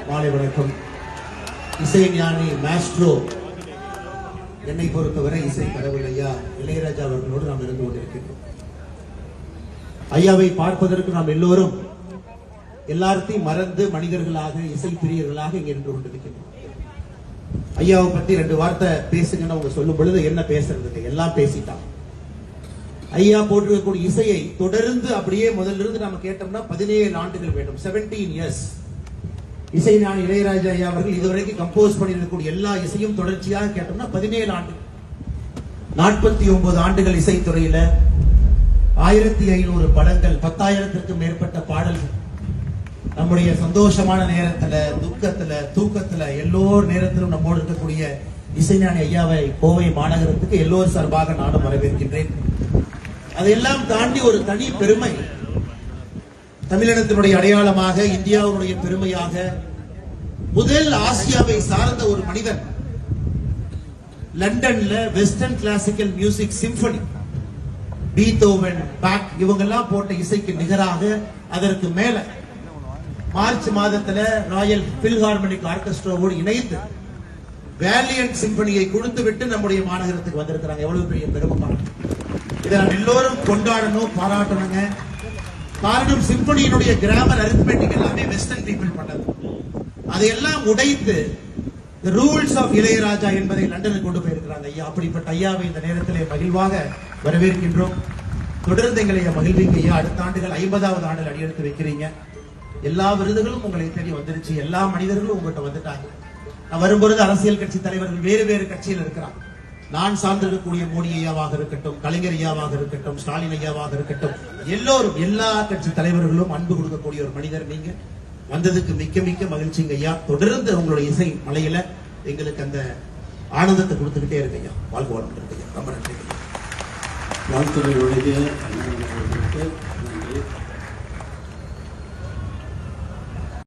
மாலை வணக்கம். இசை ஞானி மாஸ்ட்ரோ, என்னை பொறுத்தவரை இசை கடவுள் ஐயா இளையராஜா அவர்களோடு நாம் இருந்து கொண்டிருக்கின்றோம். ஐயாவை பார்ப்பதற்கு நாம் எல்லோரும் எல்லாத்தையும் மறந்து மனிதர்களாக, இசை பிரியர்களாக இங்கே நின்று கொண்டிருக்கின்றோம். ஐயாவை பத்தி 2 வார்த்தை பேசுங்கன்னு அவங்க சொல்லும் பொழுது என்ன பேசுறது, எல்லாம் பேசிட்டான். ஐயா போட்டிருக்கக்கூடிய இசையை தொடர்ந்து அப்படியே முதல்ல இருந்து நாம கேட்டோம்னா 17 ஆண்டுகள் வேண்டும். 17 இயர்ஸ். இசை ஞானி இளையராஜா ஐயா அவர்கள் இதுவரைக்கும் கம்போஸ் பண்ணியிருக்கக்கூடிய எல்லா இசையும் தொடர்ச்சியாக கேட்டோம்னா 17 ஆண்டுகள். 49 ஆண்டுகள் இசைத்துறையில 1500 படங்கள், 10,000த்திற்கும் மேற்பட்ட பாடல்கள். நம்முடைய சந்தோஷமான நேரத்துல, துக்கத்துல, தூக்கத்துல, எல்லோர் நேரத்திலும் நம்மோடு இருக்கக்கூடிய இசைஞானி ஐயாவை கோவை மாநகரத்துக்கு எல்லோரும் சார்பாக நானும் வரவேற்கின்றேன். அதையெல்லாம் தாண்டி ஒரு தனி பெருமை, தமிழினத்தினுடைய அடையாளமாக, இந்தியாவுடைய பெருமையாக, முதல் ஆசியாவை சார்ந்த ஒரு மனிதன் லண்டன்ல western classical music symphony, Beethoven, Bach இவங்கெல்லாம் போட்ட இசைக்கு நிகராக, அதற்கு மேல மார்ச் மாதத்துல ராயல் பில்ஹார்மோனிக் ஆர்கெஸ்ட்ராவோடு இணைந்து வேலியன்ட் சிம்பனியை கொடுத்து விட்டு நம்முடைய மாநகரத்துக்கு வந்திருக்கிறாங்க. எவ்வளவு பெரிய பெருமை! இதை நாம் எல்லோரும் கொண்டாடணும், பாராட்டணுங்க. காரணம், சிம்பனியினுடைய கிராமர், அரித்மெட்டிக் எல்லாமே வெஸ்டர்ன் பீப்புள் பண்ணது. அதையெல்லாம் உடைத்து ரூல்ஸ் ஆஃப் இளையராஜா என்பதை லண்டனுக்கு கொண்டு போயிருக்கிறாங்க ஐயா. அப்படிப்பட்ட ஐயாவை இந்த நேரத்திலே மகிழ்வாக வரவேற்கின்றோம். தொடர்ந்து எங்களை மகிழ்விங்க ஐயா. அடுத்த ஆண்டுகள் 50வது ஆண்டில் அடியெடுத்து வைக்கிறீங்க. எல்லா விருதுகளும் உங்களை தேடி வந்துருச்சு. எல்லா மனிதர்களும் உங்கள்கிட்ட வந்துட்டாங்க. நான் வரும்பொழுது அரசியல் கட்சி தலைவர்கள் வேறு வேறு கட்சியில் இருக்கிறாங்க. நான் சார்ந்திருக்கக்கூடிய மோடி ஐயாவாக இருக்கட்டும், கலைஞர் ஐயாவாக இருக்கட்டும், ஸ்டாலின் ஐயாவாக இருக்கட்டும், எல்லோரும், எல்லா கட்சி தலைவர்களும் அன்பு கொடுக்கக்கூடிய ஒரு மனிதர் நீங்க. வந்ததுக்கு மிக்க மிக்க மகிழ்ச்சிங்க ஐயா. தொடர்ந்து உங்களுடைய இசை மலையில எங்களுக்கு அந்த ஆனந்தத்தை கொடுத்துக்கிட்டே இருக்கு ஐயா. வாழ்க்கை வளம் இருக்கு ஐயா. ரொம்ப நன்றி. வாழ்த்துறை